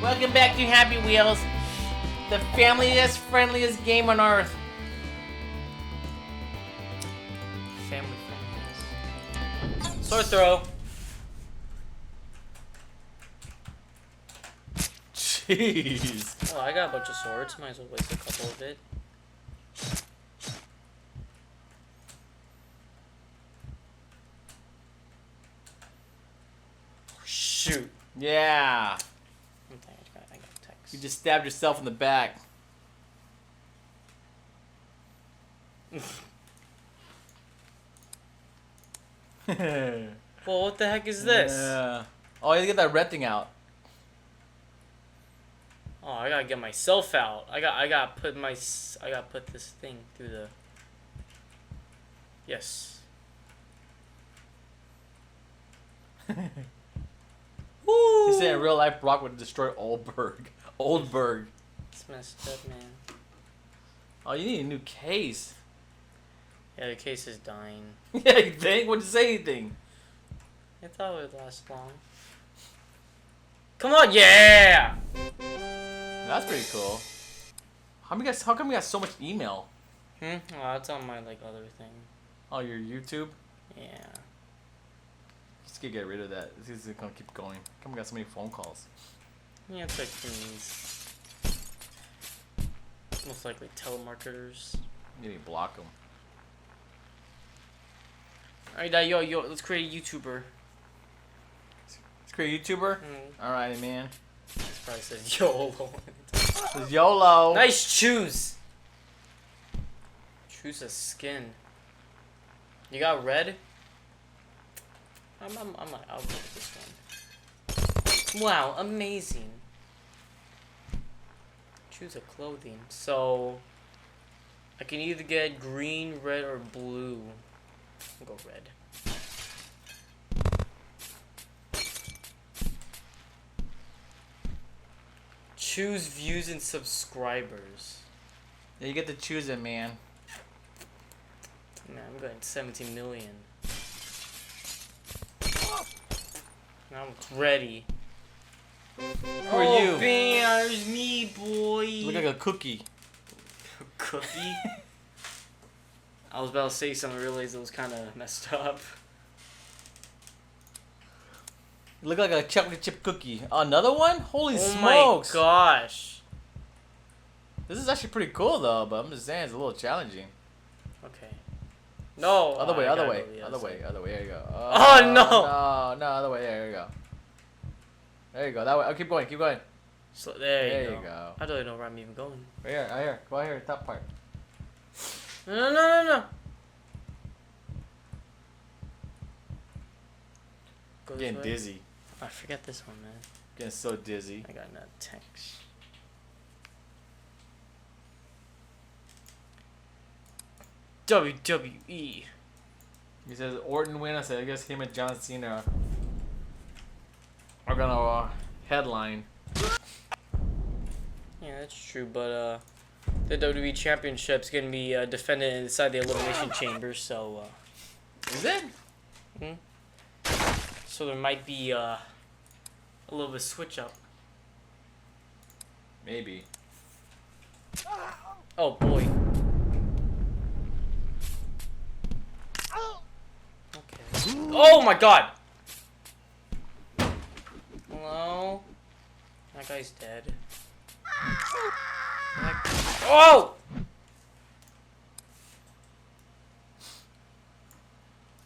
Welcome back to Happy Wheels, the familiest, friendliest game on earth. Family friendliest. Sword throw. Jeez. Oh, I got a bunch of swords. Might as well waste a couple of it. Shoot. Yeah. I got text. You just stabbed yourself in the back. Well, what the heck is this? Yeah. Oh, you gotta get that red thing out. Oh, I gotta get myself out. I gotta put this thing through the. Yes. Woo! He said in real life Brock would destroy Oldberg. Oldberg. It's messed up, man. Oh, you need a new case. Yeah, the case is dying. Yeah, you think? Wouldn't say anything. I thought it would last long. Come on, yeah! That's pretty cool. How come we got so much email? Oh, that's on my other thing. Oh, your YouTube? Yeah. Just gotta get rid of that. This is gonna keep going. How come we got so many phone calls? Yeah, it's like these. Most likely telemarketers. Maybe block them. Alright, yo, let's create a YouTuber. Let's create a YouTuber? Alright, man. This probably says YOLO. It's YOLO. Nice choose. Choose a skin. You got red? I'll go with this one. Wow, amazing. Choose a clothing. So I can either get green, red, or blue. I'll go red. Choose views and subscribers. Yeah, you get to choose it, man. Man, I'm going 17 million. Now I'm ready. Who are you? Man, there's me, boy. You look like a cookie. Cookie? I was about to say something, I realized it was kind of messed up. You look like a chocolate chip cookie. Another one? Holy Oh smokes! my gosh. This is actually pretty cool though, but I'm just saying it's a little challenging. Okay. No. Other way, I other gotta way, go the other way, side. other way. There you go. Oh, no! No, other way. There you go. There you go. That way. Oh, keep going, keep going. So there There you you go. go. I don't even know where I'm even going. Right here. Go out here, top part. No. Go this Getting way. dizzy. I forget this one, man. Getting so dizzy. I got another text. WWE. He says Orton win. I said I guess him and John Cena are gonna headline. Yeah, that's true, but the WWE Championship's gonna be defended inside the Elimination Chamber, so Is it? so there might be a little bit of switch up. Maybe. Oh boy. Okay. Oh my god! Hello? That guy's dead. Oh!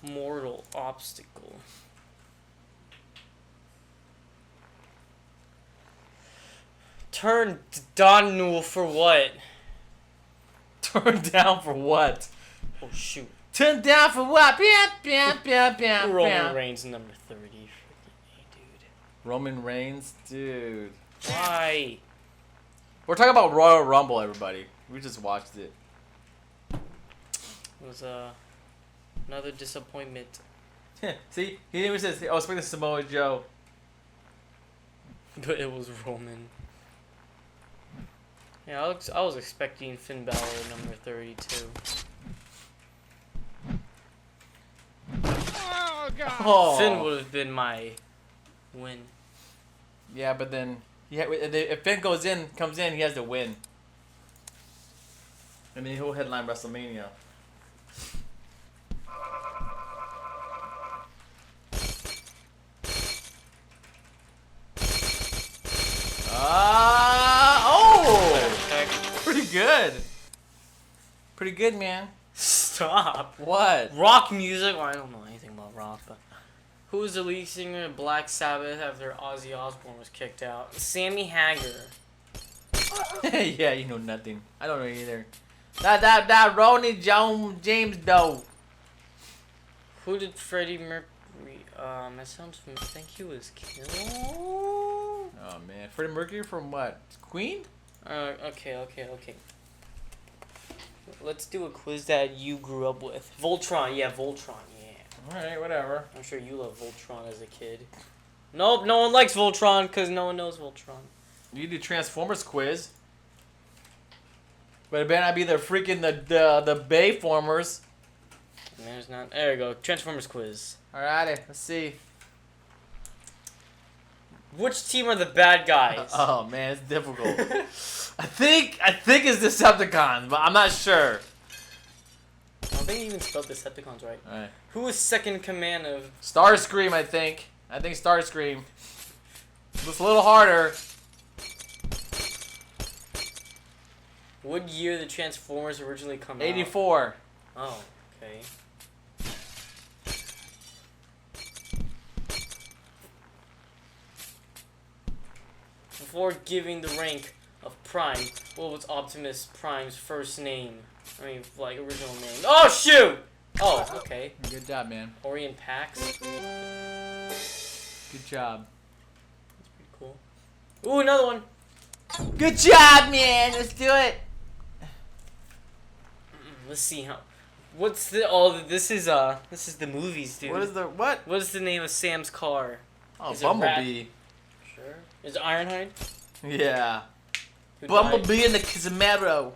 Mortal obstacle. Turn down for what? Turn down for what? Oh shoot. Turn down for what? Roman Roman Reigns number 30. Freaking A, dude. Roman Reigns, dude. Why? We're talking about Royal Rumble, everybody. We just watched it. It was another disappointment. See, he even says, "Oh, speaking of Samoa Joe." But it was Roman. Yeah, I was expecting Finn Balor number 32. Oh. Finn would have been my win. Yeah, but then Yeah, if Finn comes in, he has to win. And then he'll headline WrestleMania. Oh! Pretty good. Pretty good, man. Stop. What? Rock music? Well, I don't know anything about rock, but who was the lead singer of Black Sabbath after Ozzy Osbourne was kicked out? Sammy Hagar. Yeah, you know nothing. I don't know either. That Ronnie James Doe. Who did Freddie Mercury? That sounds familiar. I think he was killed. Oh man, Freddie Mercury from what? Queen? Okay. Let's do a quiz that you grew up with. Voltron, yeah, Voltron, yeah. Alright, whatever. I'm sure you loved Voltron as a kid. Nope, no one likes Voltron because no one knows Voltron. You do Transformers quiz. But it better not be the freaking the Bayformers. There's not. There you go. Transformers quiz. Alrighty, let's see. Which team are the bad guys? Oh man, it's difficult. I think it's Decepticons, but I'm not sure. I don't think you even spelled Decepticons right. Alright. Who was second in command of Starscream, I think. I think Starscream. It's a little harder. What year did Transformers originally come out? 84. Oh, okay. Before giving the rank of Prime, what was Optimus Prime's first name? I mean, like, original name. Oh, shoot! Oh, okay. Good job, man. Orient Pax. Good job. That's pretty cool. Ooh, another one! Good job, man! Let's do it! Let's see how... What's the... Oh, this is the movies, dude. What is the... What? What is the name of Sam's car? Oh, Is it Bumblebee. Sure. Is it Ironhide? Yeah. Who Bumblebee died? and the Camaro.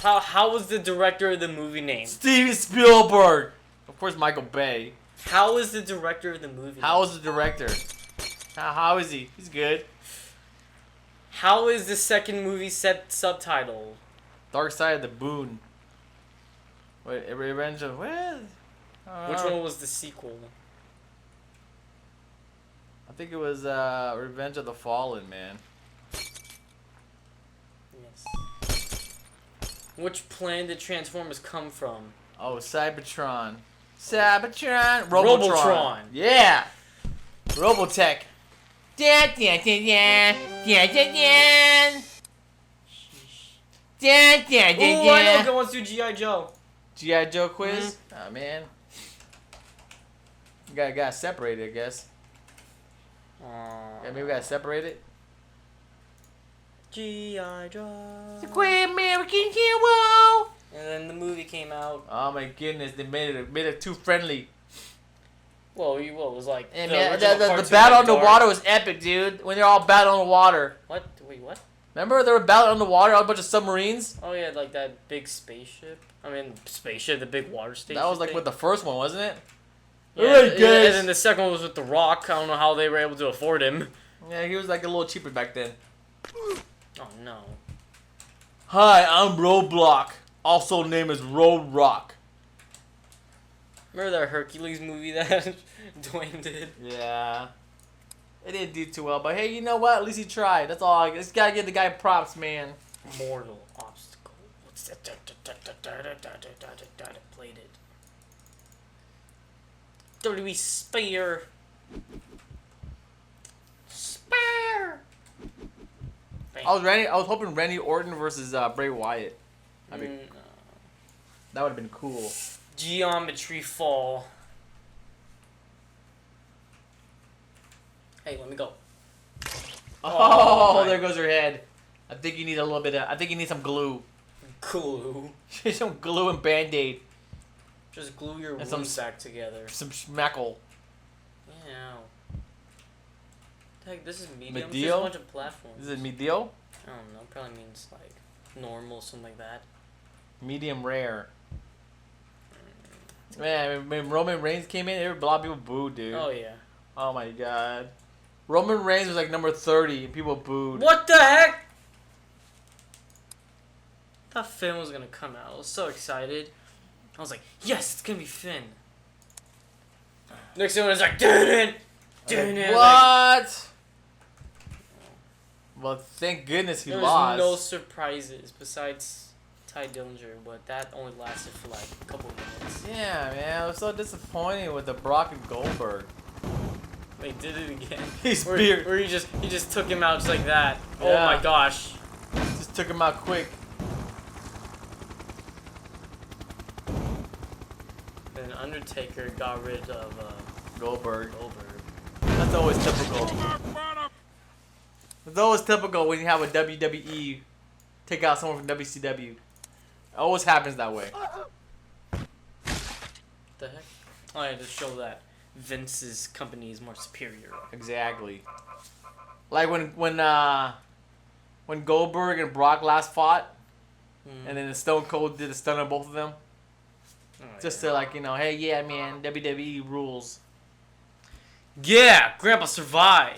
How was the director of the movie named? Steven Spielberg. Of course, Michael Bay. How is the director of the movie How is the director? How is he? He's good. How is the second movie set subtitled? Dark Side of the Moon. Wait, Revenge of what? Which one was the sequel? I think it was Revenge of the Fallen, man. Yes. Which planet did Transformers come from? Oh, Cybertron. Cybertron. Robotron. Robotron. Yeah. Robotech. Dan, dan, dan, dan. Dan, dan, dan. Dan, dan, dan, Ooh, I know. dan. Go on to G.I. Joe. G.I. Joe quiz? Oh, man. You gotta separate it, I guess. Yeah, maybe we gotta separate it. G.I. Joe. The Great American Hero. And then the movie came out. Oh my goodness, they made it too friendly. Well, it was like And the man, original the cartoon battle on like the water was epic, dude. When they're all battling on the water. What? Wait, what? Remember they were battling on the water, all a bunch of submarines? Oh yeah, like that big spaceship. I mean, spaceship, the big water station. That was like thing. with the first one, wasn't it? Yeah, Alright, yeah, guys. and then the second one was with The Rock. I don't know how they were able to afford him. Yeah, he was like a little cheaper back then. Oh no. Hi, I'm Roadblock, also named as Road Rock. Remember that Hercules movie that Dwayne did? Yeah. It didn't do too well, but hey, you know what? At least he tried. That's all. I just gotta give the guy props, man. Mortal obstacle. What's that? Played it. WWE Spear. Spear. I was hoping Randy Orton versus Bray Wyatt. That would have been cool. Geometry Fall. Hey, let me go. Oh, there goes her head. I think you need a little bit of. I think you need some glue. Glue. Some glue and Band-Aid. Just glue your And wounds back together. Some schmackle. Yeah. Heck, this is medium. It's Medial? just a bunch of platforms. Is it medial? I don't know. Probably means like normal, something like that. Medium rare. Man, when Roman Reigns came in, a lot of people booed, dude. Oh yeah. Oh my god. Roman Reigns was like number 30 and people booed. What the heck? I thought Finn was gonna come out. I was so excited. I was like, yes, it's gonna be Finn. Next one was like, didn't. What? Well, thank goodness he There lost. was no surprises besides Ty Dillinger, but that only lasted for like a couple of minutes. Yeah, man, I was so disappointed with the Brock and Goldberg. They did it again. He's where he just took him out just like that. Yeah. Oh my gosh. Just took him out quick. Then Undertaker got rid of Goldberg. Goldberg. That's always typical. It's always typical when you have a WWE take out someone from WCW. It always happens that way. The heck? Oh yeah, to show that Vince's company is more superior. Exactly. Like when Goldberg and Brock last fought, and then the Stone Cold did a stun on both of them. Oh, Just to like, you know, hey, yeah, man, WWE rules. Yeah, Grandpa survived.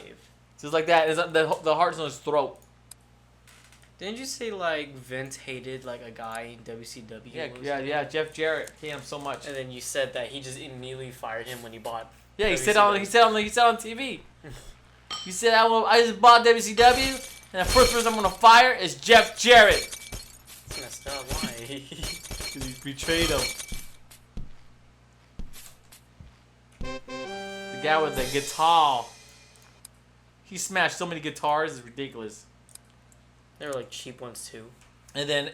Just like that. It's the heart's on his throat. Didn't you say like Vince hated like a guy in WCW? Yeah. Jeff Jarrett hated him so much. And then you said that he just immediately fired him when he bought. Yeah, he WCW. said on TV. He said I just bought WCW, and the first person I'm gonna fire is Jeff Jarrett. That's messed up. Why? Because he betrayed him. The guy with the guitar. He smashed so many guitars, it's ridiculous. They were like cheap ones too. And then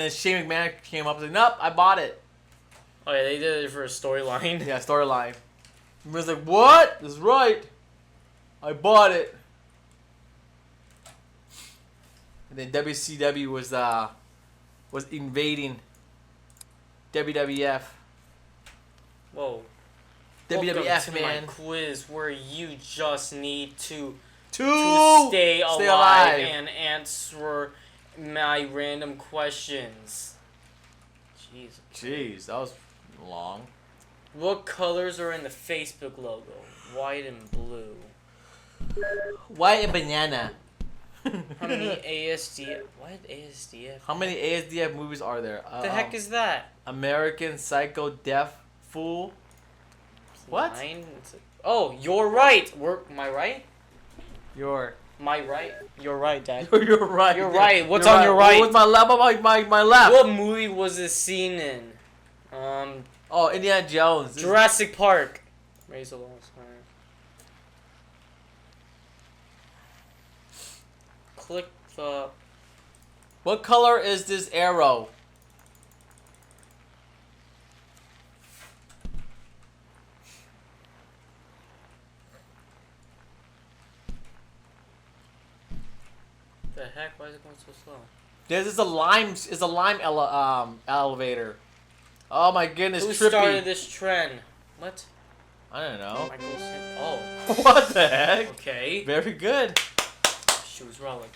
Shane McMahon came up and said, "Nope, I bought it." Oh yeah, they did it for a storyline. Yeah, storyline. He was like, "What? That's right. I bought it." And then WCW was invading WWF. Whoa. Welcome WWF, to man. my quiz where you just need to To stay alive and answer my random questions. Jeez, that was long. What colors are in the Facebook logo? White and blue. White and banana. How many ASDF? What ASDF? How many ASDF movies are there? What the heck is that? American Psycho Deaf Fool. What? Oh, you're right. Am I right? You're right? You're right, Dad. You're right. You're right. What's on your right? What's my left? My left. What movie was this scene in? Oh, Indiana Jones. Jurassic Park. Raise the last time. Click the. What color is this arrow? The heck? Why is it going so slow? This is a lime elevator. Oh my goodness, Who trippy. started this trend? What? I don't know. Michael Sin. Oh. What the heck? Okay. Very good. Shoes were all like